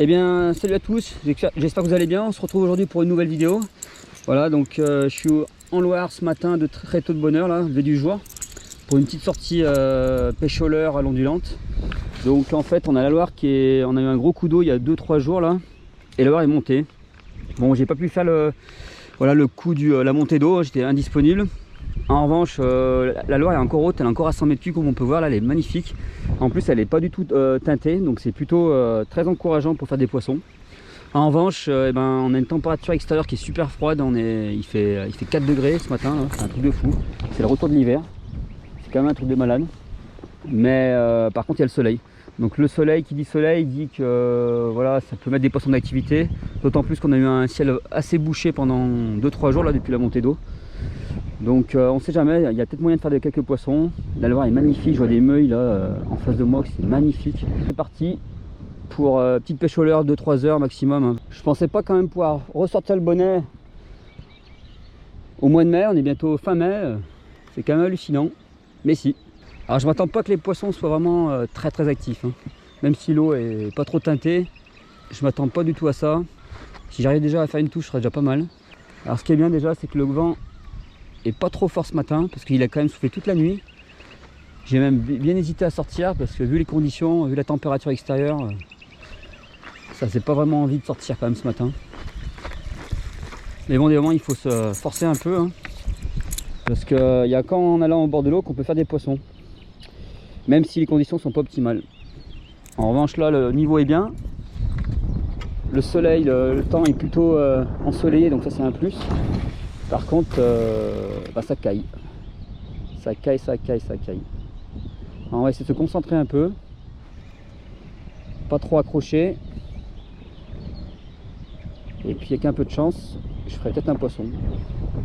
Eh bien salut à tous, j'espère que vous allez bien. On se retrouve aujourd'hui pour une nouvelle vidéo. Voilà, donc je suis en Loire ce matin de très tôt de bonne heure, là, lever du jour, pour une petite sortie pêche au leurre à l'ondulante. Donc en fait on a la Loire on a eu un gros coup d'eau il y a 2-3 jours là, et la Loire est montée. Bon, j'ai pas pu faire le coup la montée d'eau, j'étais indisponible. En revanche, la Loire est encore haute, elle est encore à 100 mètres cubes comme on peut voir là, elle est magnifique. En plus elle n'est pas du tout teintée, donc c'est plutôt très encourageant pour faire des poissons. En revanche, on a une température extérieure qui est super froide, il fait 4 degrés ce matin, c'est un truc de fou. C'est le retour de l'hiver, c'est quand même un truc de malade. Mais par contre il y a le soleil. Donc le soleil, qui dit soleil, dit que voilà, ça peut mettre des poissons d'activité. D'autant plus qu'on a eu un ciel assez bouché pendant 2-3 jours là, depuis la montée d'eau. Donc on sait jamais, il y a peut-être moyen de faire quelques poissons. La Loire est magnifique, je vois des meules là en face de moi, c'est magnifique. C'est parti pour petite pêche au leurre, 2-3 heures maximum. Je pensais pas quand même pouvoir ressortir le bonnet au mois de mai, on est bientôt fin mai, c'est quand même hallucinant, mais si. Alors je m'attends pas que les poissons soient vraiment très actifs, hein. Même si l'eau est pas trop teintée, je m'attends pas du tout à ça. Si j'arrive déjà à faire une touche, ce serait déjà pas mal. Alors ce qui est bien déjà, c'est que le vent est pas trop fort ce matin, parce qu'il a quand même soufflé toute la nuit. J'ai même bien hésité à sortir, parce que vu les conditions, vu la température extérieure, ça faisait pas vraiment envie de sortir quand même ce matin. Mais bon, des moments il faut se forcer un peu, hein, parce qu'il y a qu'en allant au bord de l'eau qu'on peut faire des poissons, même si les conditions sont pas optimales. En revanche là le niveau est bien, le soleil, le temps est plutôt ensoleillé, donc ça c'est un plus. Par contre ça caille, ça caille. Alors, on va essayer de se concentrer un peu, pas trop accrocher, et puis avec un peu de chance je ferai peut-être un poisson.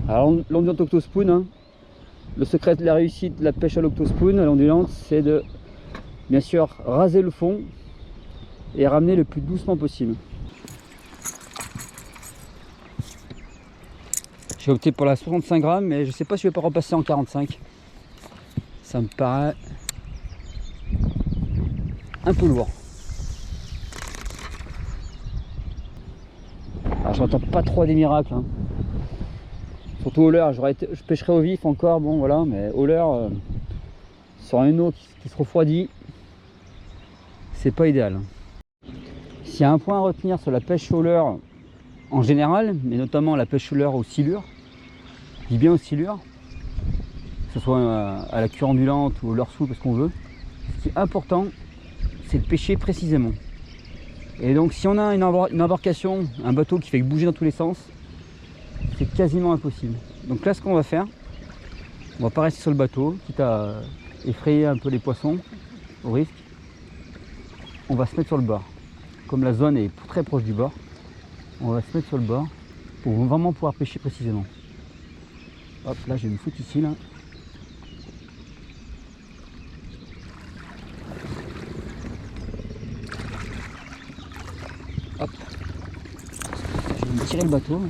Alors l'ondulante octospoon, hein, le secret de la réussite de la pêche à l'octospoon, à l'ondulante, c'est de bien sûr raser le fond et ramener le plus doucement possible. J'ai opté pour la 65 grammes, mais je sais pas si je vais pas repasser en 45. Ça me paraît un peu lourd. Alors je m'attends pas trop à des miracles, hein. Surtout au leurre, je pêcherai au vif encore, bon voilà, mais au leurre, sur une eau qui se refroidit, c'est pas idéal. S'il y a un point à retenir sur la pêche au leurre en général, mais notamment la pêche au leurre aux silures, je dis bien aux silures, que ce soit à la cuire ondulante ou au leurre sous, parce qu'on veut, ce qui est important, c'est de pêcher précisément. Et donc si on a une embarcation, un bateau qui fait bouger dans tous les sens, c'est quasiment impossible. Donc là ce qu'on va faire, on va pas rester sur le bateau, quitte à effrayer un peu les poissons au risque. On va se mettre sur le bord. Comme la zone est très proche du bord, on va se mettre sur le bord pour vraiment pouvoir pêcher précisément. Hop, là j'ai une faute ici là. Hop. Je vais me tirer le bateau.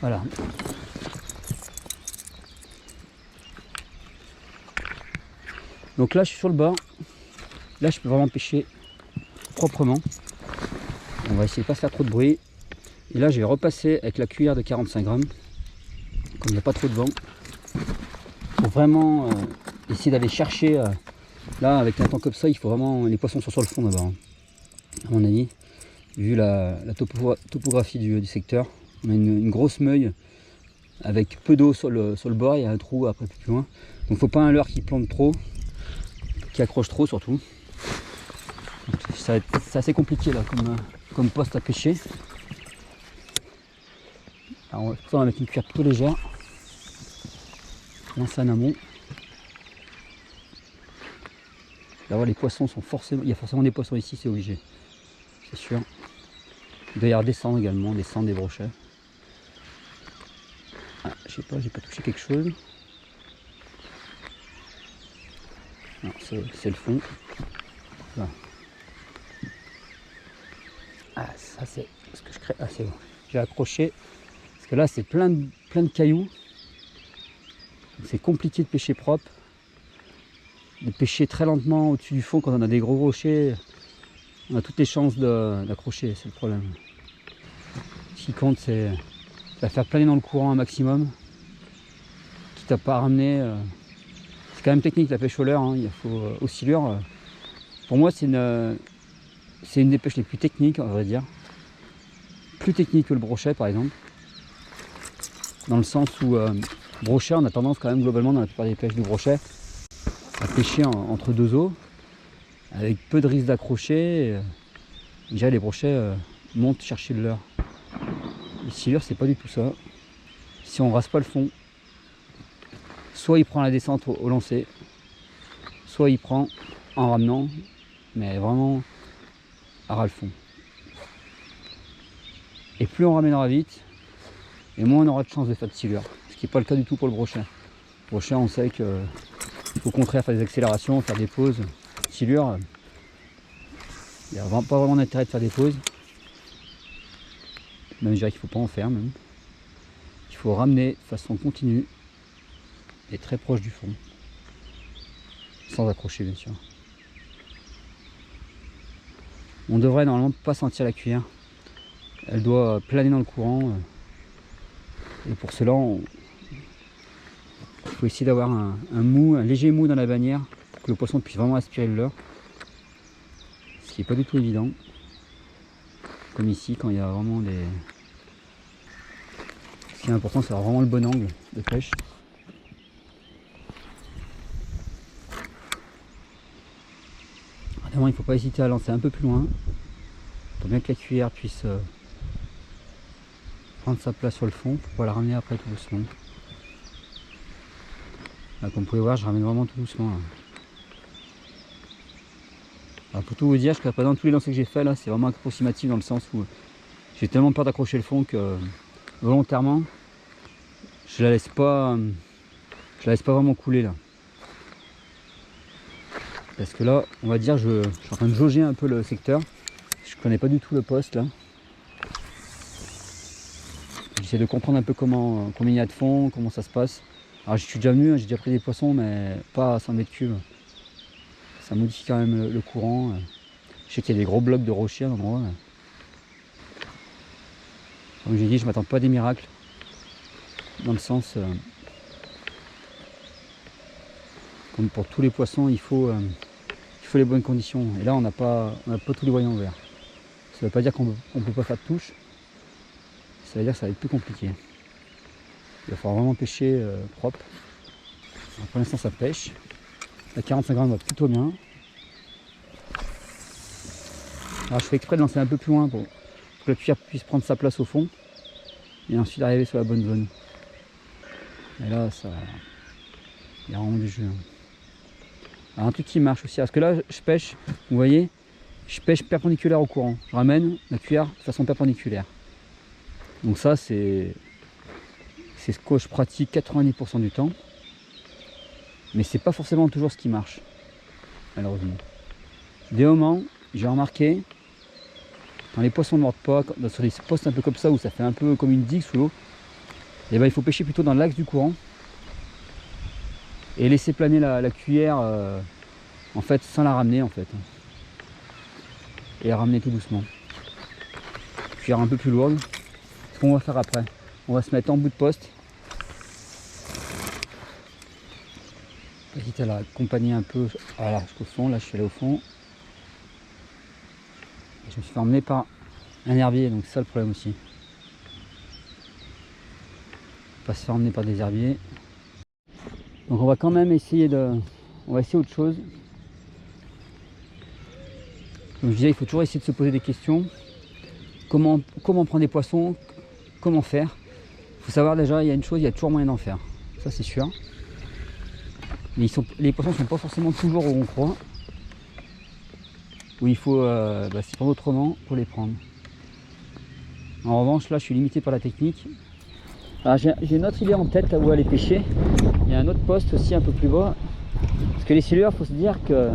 Voilà. Donc là je suis sur le bord. Là je peux vraiment pêcher proprement. On va essayer de pas faire trop de bruit. Et là je vais repasser avec la cuillère de 45 grammes. Comme il n'y a pas trop de vent. Pour vraiment essayer d'aller chercher. Là avec un temps comme ça, il faut vraiment. Les poissons sont sur le fond d'abord, hein, à mon avis. Vu la topographie du secteur. On a une grosse meuille avec peu d'eau sur le bord, il y a un trou après plus loin. Donc il ne faut pas un leurre qui plante trop, qui accroche trop surtout. C'est assez compliqué là comme poste à pêcher. Alors pour ça on va mettre une cuillère plutôt légère. Lancer en amont. Là les poissons sont forcément. Il y a forcément des poissons ici, c'est obligé. C'est sûr. D'ailleurs descendre également, descendre des brochets. Ah, je sais pas, j'ai pas touché quelque chose. C'est le fond. Là. Ah, ça c'est ce que je crée. Ah, c'est bon. J'ai accroché. Parce que là, c'est plein de cailloux. C'est compliqué de pêcher propre, de pêcher très lentement au-dessus du fond quand on a des gros rochers. On a toutes les chances d'accrocher, c'est le problème. Ce qui compte, c'est la faire planer dans le courant un maximum, quitte à pas ramener. C'est quand même technique la pêche au leurre, hein. Il faut aussi leurre. Pour moi, c'est une des pêches les plus techniques, à vrai dire. Plus technique que le brochet, par exemple. Dans le sens où brochet, on a tendance quand même globalement dans la plupart des pêches de brochet à pêcher entre deux eaux, avec peu de risque d'accrocher. Déjà les brochets montent chercher le leurre. Le silure, c'est pas du tout ça. Si on rase pas le fond, soit il prend la descente au lancer, soit il prend en ramenant, mais vraiment à ras le fond. Et plus on ramènera vite, et moins on aura de chance de faire de silure. Ce qui n'est pas le cas du tout pour le brochet. Le brochet, on sait qu'il faut au contraire faire des accélérations, faire des pauses. Silure, il n'y a pas vraiment d'intérêt de faire des pauses. Même je dirais qu'il ne faut pas en faire même. Il faut ramener de façon continue et très proche du fond. Sans accrocher bien sûr. On devrait normalement pas sentir la cuillère. Elle doit planer dans le courant. Et pour cela, il faut essayer d'avoir un léger mou dans la bannière pour que le poisson puisse vraiment aspirer le leurre. Ce qui n'est pas du tout évident. Comme ici, quand il y a vraiment des... Ce qui est important, c'est vraiment le bon angle de pêche. Évidemment, il ne faut pas hésiter à lancer un peu plus loin pour bien que la cuillère puisse prendre sa place sur le fond pour pouvoir la ramener après tout doucement. Là, comme vous pouvez voir, je ramène vraiment tout doucement. Là. Alors, pour tout vous dire, jusqu'à présent, tous les lancers que j'ai fait là, c'est vraiment approximatif dans le sens où j'ai tellement peur d'accrocher le fond que volontairement, je la laisse pas vraiment couler là. Parce que là, on va dire, je suis en train de jauger un peu le secteur. Je connais pas du tout le poste là. J'essaie de comprendre un peu combien il y a de fond, comment ça se passe. Alors je suis déjà venu, j'ai déjà pris des poissons, mais pas à 100 mètres cubes. Ça modifie quand même le courant. Je sais qu'il y a des gros blocs de rochers à l'endroit. Comme j'ai dit, je ne m'attends pas à des miracles. Dans le sens, comme pour tous les poissons, il faut les bonnes conditions. Et là, on n'a pas tous les voyants verts. Ça ne veut pas dire qu'on ne peut pas faire de touche. Ça veut dire que ça va être plus compliqué. Il va falloir vraiment pêcher propre. Alors pour l'instant, ça pêche. La 45 grammes va plutôt bien. Alors je fais exprès de lancer un peu plus loin pour que la cuillère puisse prendre sa place au fond. Et ensuite arriver sur la bonne zone. Et là, ça, il y a vraiment du jeu. Alors un truc qui marche aussi, parce que là je pêche, vous voyez, je pêche perpendiculaire au courant. Je ramène la cuillère de façon perpendiculaire. Donc ça c'est ce que je pratique 90% du temps. Mais c'est pas forcément toujours ce qui marche, malheureusement. Des moments, j'ai remarqué, quand les poissons ne mordent pas, sur des postes un peu comme ça, où ça fait un peu comme une digue sous l'eau, et ben il faut pêcher plutôt dans l'axe du courant. Et laisser planer la cuillère, en fait, sans la ramener, en fait. Et la ramener tout doucement. Cuillère un peu plus lourde. Ce qu'on va faire après, on va se mettre en bout de poste. Quitte à la accompagner un peu, voilà, jusqu'au fond. Là, je suis allé au fond. Et je me suis fait emmener par un herbier, donc c'est ça le problème aussi. Pas se faire emmener par des herbiers. Donc on va quand même essayer on va essayer autre chose. Comme je disais, il faut toujours essayer de se poser des questions. Comment prendre des poissons, comment faire. Il faut savoir déjà, il y a une chose, il y a toujours moyen d'en faire. Ça c'est sûr. Mais les poissons ne sont pas forcément toujours où on croit. Où il faut s'y prendre autrement pour les prendre. En revanche, là je suis limité par la technique. Alors j'ai une autre idée en tête là où aller pêcher. Il y a un autre poste aussi un peu plus bas. Parce que les silures, il faut se dire que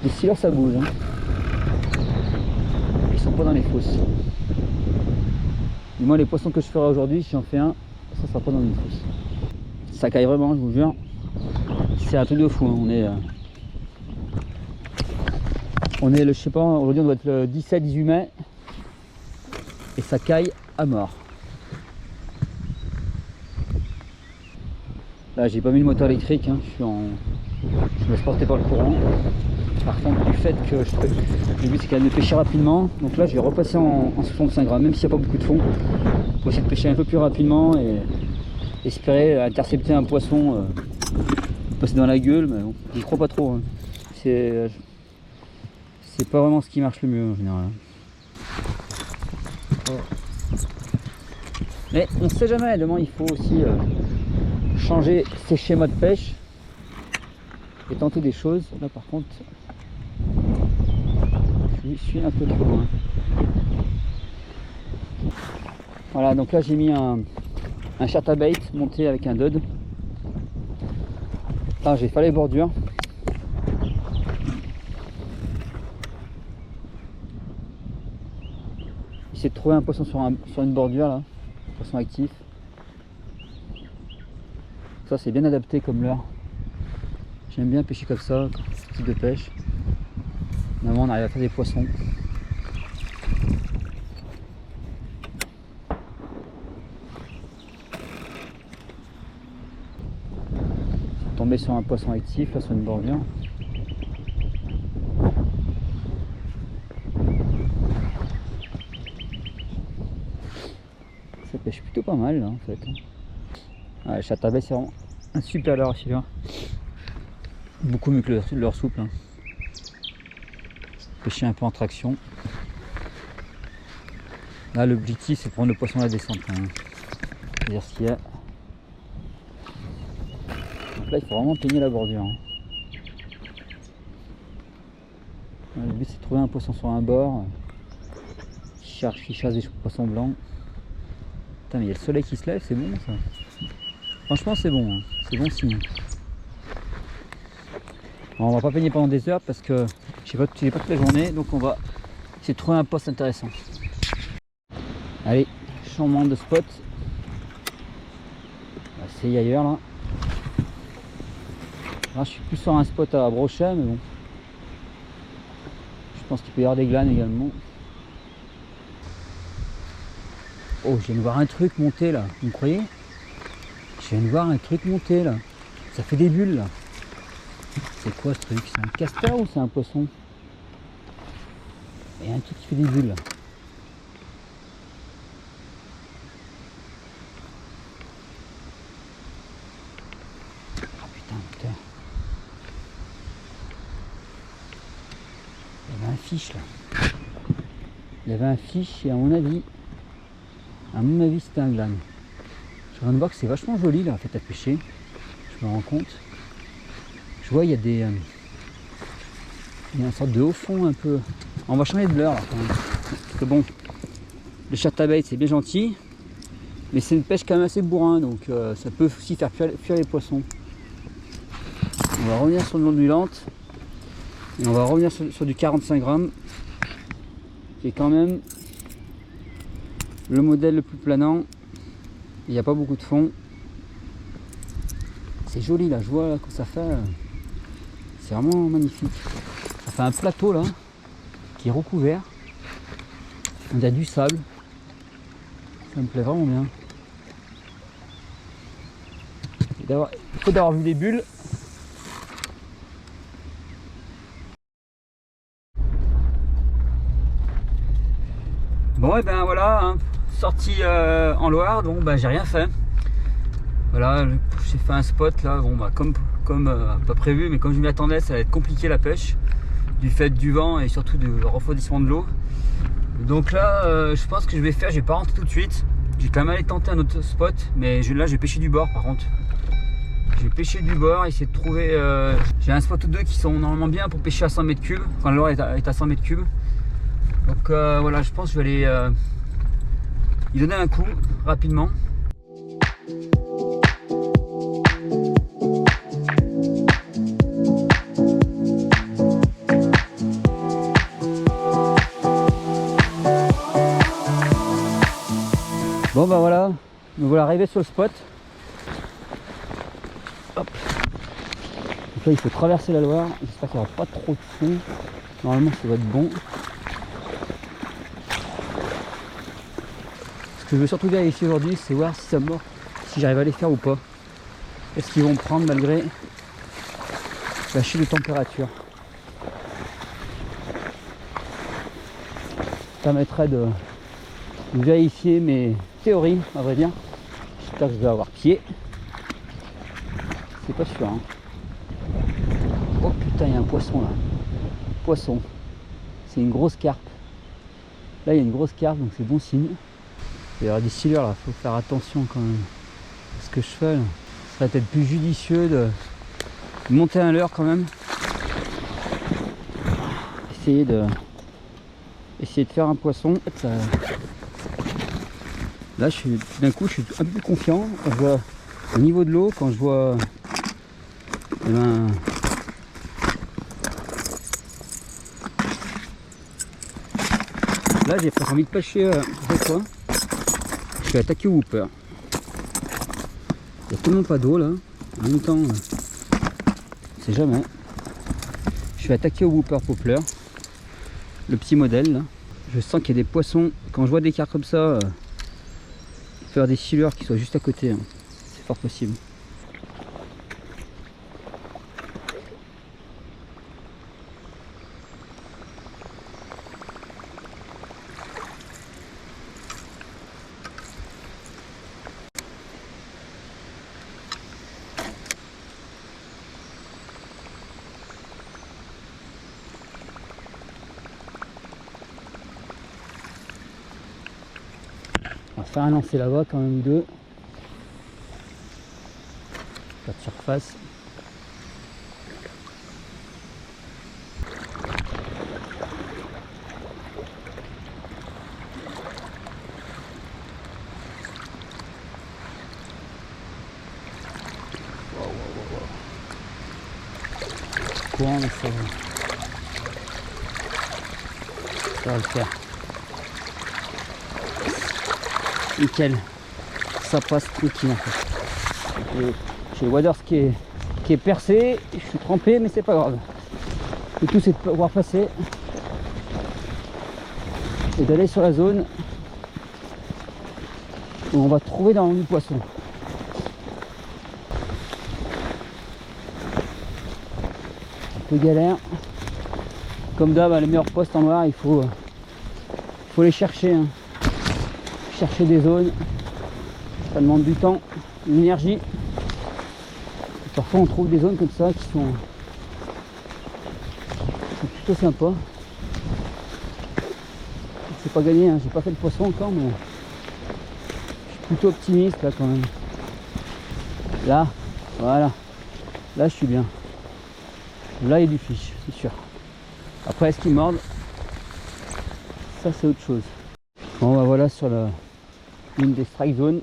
les silures ça bouge. Hein. Ils sont pas dans les fosses. Du moins les poissons que je ferai aujourd'hui, si j'en fais un, ça sera pas dans une fosse. Ça caille vraiment, je vous jure. C'est un truc de fou, hein. On est le, je sais pas, aujourd'hui on doit être le 17-18 mai. Et ça caille à mort. Là j'ai pas mis le moteur électrique, hein. Je me laisse porter par le courant. Par contre du fait que le but c'est quand même de pêcher rapidement. Donc là je vais repasser en 65 grammes, même s'il n'y a pas beaucoup de fond. Pour essayer de pêcher un peu plus rapidement et espérer intercepter un poisson passer dans la gueule, mais bon, j'y crois pas trop, hein. C'est pas vraiment ce qui marche le mieux en général. Mais on sait jamais, demain il faut aussi changer ses schémas de pêche et tenter des choses. Là par contre je suis un peu trop loin. Voilà, donc là j'ai mis un chatterbait monté avec un dud. Là j'ai fait les bordures. Essayer de trouver un poisson sur une bordure là, poisson actif. Ça c'est bien adapté comme leurre. J'aime bien pêcher comme ça, ce type de pêche. Normalement on arrive à faire des poissons. Tomber sur un poisson actif là sur une bordure. Ça pêche plutôt pas mal là en fait. Ouais, le chatterbait c'est vraiment un super leurre celui-là. Beaucoup mieux que le leurre souple, hein. Pêcher un peu en traction. Là l'objectif c'est de prendre le poisson à la descente, hein. C'est-à-dire s'il y a. Donc là il faut vraiment peigner la bordure, hein. Le but c'est de trouver un poisson sur un bord qui chasse des poissons blancs. Putain mais il y a le soleil qui se lève, c'est bon ça. Franchement c'est bon, hein. C'est bon signe. Bon, on va pas peigner pendant des heures parce que j'ai pas toute la journée, donc on va essayer de trouver un poste intéressant. Allez, changement de spot. On va essayer ailleurs là. Là je suis plus sur un spot à brochet, mais bon. Je pense qu'il peut y avoir des glanes également. Oh, je viens de voir un truc monter là, vous me croyez? Je viens de voir un truc monter là. Ça fait des bulles là. C'est quoi ce truc? C'est un castor ou c'est un poisson? Il y a un truc qui fait des bulles là. Oh putain. Il y avait un fiche là. Il y avait un fiche et à mon avis c'était un glane. Je viens de voir que c'est vachement joli là en fait à pêcher. Je me rends compte. Je vois il y a des. Il y a une sorte de haut fond un peu. On va changer de leurre là quand même. Parce que bon, le chatterbait c'est bien gentil, mais c'est une pêche quand même assez bourrin, donc ça peut aussi faire fuir les poissons. On va revenir sur l'ondulante et on va revenir sur du 45 grammes, qui est quand même le modèle le plus planant. Il n'y a pas beaucoup de fond. C'est joli là, je vois là que ça fait. C'est vraiment magnifique. Ça fait un plateau là qui est recouvert. On a du sable. Ça me plaît vraiment bien. Il faut d'avoir vu des bulles. Bon et ben voilà, hein, sortie en Loire, donc bah, j'ai rien fait. Voilà, j'ai fait un spot là, bon bah comme pas prévu, mais comme je m'y attendais, ça va être compliqué la pêche, du fait du vent et surtout du refroidissement de l'eau. Donc là, je pense que je vais pas rentrer tout de suite. J'ai quand même allé tenter un autre spot, mais là je vais pêcher du bord par contre. Je vais pêcher du bord, essayer de trouver. J'ai un spot ou deux qui sont normalement bien pour pêcher à 100 mètres cubes, quand la Loire est à 100 mètres cubes. Donc voilà, je pense que je vais aller y donner un coup rapidement. Bon bah voilà, nous voilà arrivés sur le spot. Hop. Donc là il faut traverser la Loire, j'espère qu'il n'y aura pas trop de fond, normalement ça va être bon. Ce que je veux surtout vérifier aujourd'hui, c'est voir si ça mord, si j'arrive à les faire ou pas. Est-ce qu'ils vont prendre malgré la chute de température. Ça permettrait de vérifier mes théories, à vrai dire. J'espère que je vais avoir pied. C'est pas sûr. Hein. Oh putain, il y a un poisson là. Poisson. C'est une grosse carpe. Là, il y a une grosse carpe, donc c'est bon signe. Il y aura des silures là, faut faire attention quand même à ce que je fais là. Ce serait peut-être plus judicieux de monter à l'heure quand même. Essayer de faire un poisson. Ça... Là, d'un coup, je suis un peu plus confiant. Je vois au niveau de l'eau, quand je vois, eh ben, là, j'ai presque envie de pêcher cette fois. Je suis attaqué au whooper. Il n'y a tellement pas d'eau là. En même temps, on sait jamais. Je suis attaqué au whooper poplar. Le petit modèle là. Je sens qu'il y a des poissons. Quand je vois des carpes comme ça, faire des silures qui soient juste à côté, hein. C'est fort possible. On va faire un lancer là-bas quand même, deux. Pas de surface. Courant, mais ça va le faire. Nickel, ça passe tranquille en fait. J'ai le waders qui est percé, je suis trempé mais c'est pas grave. Le tout c'est de pouvoir passer et d'aller sur la zone où on va trouver dans du poisson. Un peu galère. Comme d'hab, les meilleurs postes en noir, il faut les chercher. Hein. Chercher des zones, ça demande du temps, de l'énergie. Et parfois on trouve des zones comme ça qui sont plutôt sympas. C'est pas gagné, hein. J'ai pas fait le poisson encore, mais je suis plutôt optimiste là quand même. Là, voilà, là je suis bien. Là il y a du fiche, c'est sûr. Après est-ce qu'ils mordent? Ça c'est autre chose. Bon bah voilà sur une des strike zones.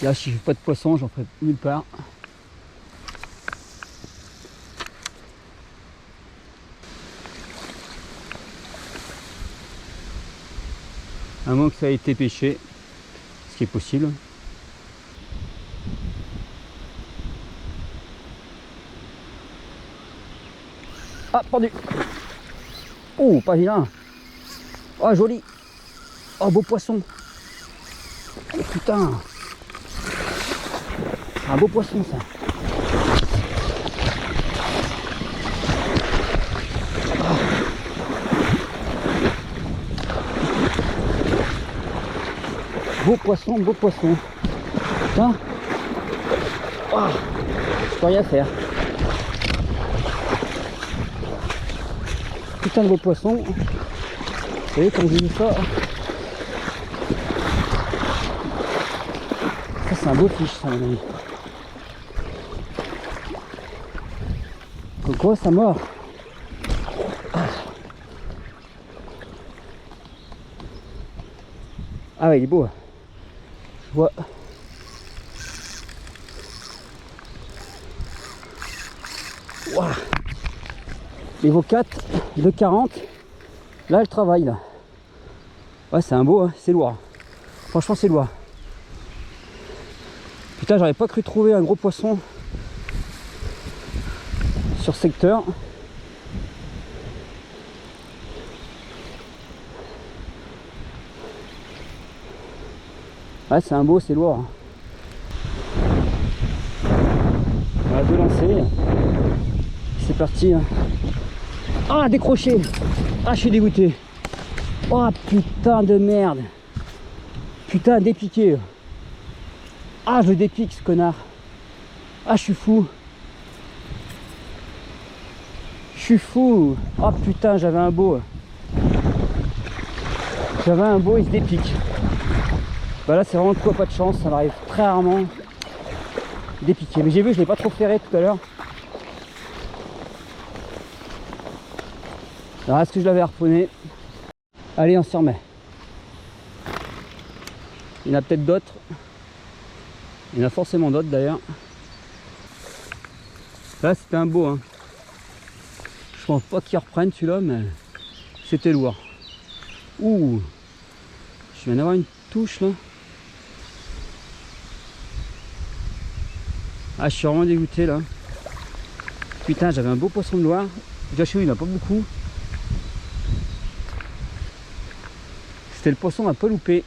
Là si je fais pas de poisson, j'en ferai nulle part. À moins que ça ait été pêché, ce qui est possible. Ah, pendu. Oh, pas vilain. Oh, joli. Oh, beau poisson. Oh, putain. Un beau poisson, ça. Oh. Beau poisson, beau poisson. Putain. Oh. Je peux rien faire. Putain de beau poisson. Vous voyez quand j'ai vu ça. Ça c'est un beau fiche ça mon ami. Pourquoi ça mord? Ah ouais il est beau. Je vois. Wow. Niveau 4 de 40. Là elle travaille là. Ouais c'est un beau, hein. C'est lourd. Franchement c'est lourd. Putain, j'aurais pas cru trouver un gros poisson sur secteur. Ouais, c'est un beau, c'est lourd. On va deux lancer. C'est parti. Ah, décroché. Ah, je suis dégoûté. Oh putain de merde. Putain, dépiqué. Ah, je le dépique ce connard. Ah, je suis fou. Je suis fou. Oh putain, j'avais un beau. J'avais un beau, il se dépique. Bah là, c'est vraiment le coup à pas de chance. Ça m'arrive très rarement dépiqué. Mais j'ai vu, je l'ai pas trop flairé tout à l'heure. Alors, est-ce que je l'avais harponné? Allez, on s'y remet. Il y en a peut-être d'autres. Il y en a forcément d'autres d'ailleurs. Là, c'était un beau. Hein. Je pense pas qu'il reprenne celui-là, mais c'était lourd. Ouh, je viens d'avoir une touche là. Ah, je suis vraiment dégoûté là. Putain, j'avais un beau poisson de Loire. Déjà chez nous, il n'y en a pas beaucoup. C'était le poisson, on m'a pas loupé.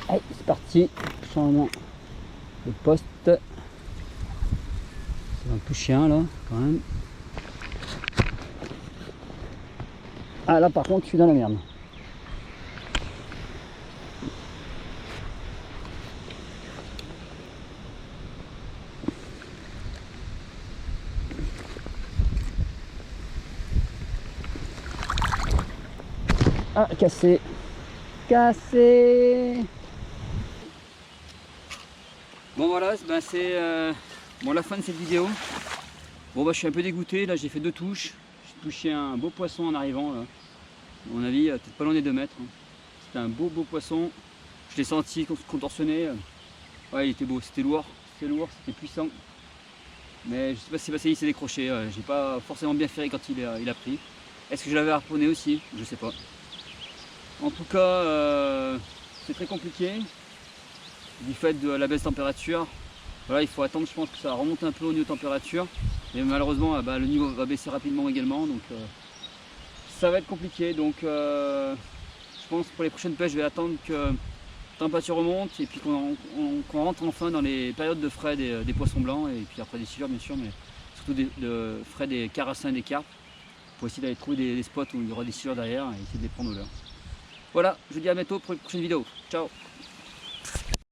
Allez, c'est parti. Changement de poste. C'est un peu chien là, quand même. Ah là, par contre, je suis dans la merde. Ah, cassé. Cassé. Bon voilà, ben c'est bon, la fin de cette vidéo. Bon bah je suis un peu dégoûté, là j'ai fait 2 touches. J'ai touché un beau poisson en arrivant là. À mon avis, peut-être pas loin des 2 mètres. C'était un beau poisson. Je l'ai senti contorsionné. Ouais, il était beau, c'était lourd, c'était puissant. Mais je sais pas si c'est passé, il s'est décroché. J'ai pas forcément bien ferré quand il a pris. Est-ce que je l'avais harponné aussi? Je sais pas. En tout cas, c'est très compliqué du fait de la baisse de température. Voilà, il faut attendre, je pense que ça remonte un peu au niveau de température. Et malheureusement, le niveau va baisser rapidement également. Donc ça va être compliqué. Donc je pense que pour les prochaines pêches, je vais attendre que la température remonte et puis qu'on rentre enfin dans les périodes de frais des poissons blancs et puis après des silures bien sûr, mais surtout de frais des carassins et des carpes pour essayer d'aller trouver des spots où il y aura des silures derrière et essayer de les prendre au leurre. Voilà, je vous dis à bientôt pour une prochaine vidéo. Ciao!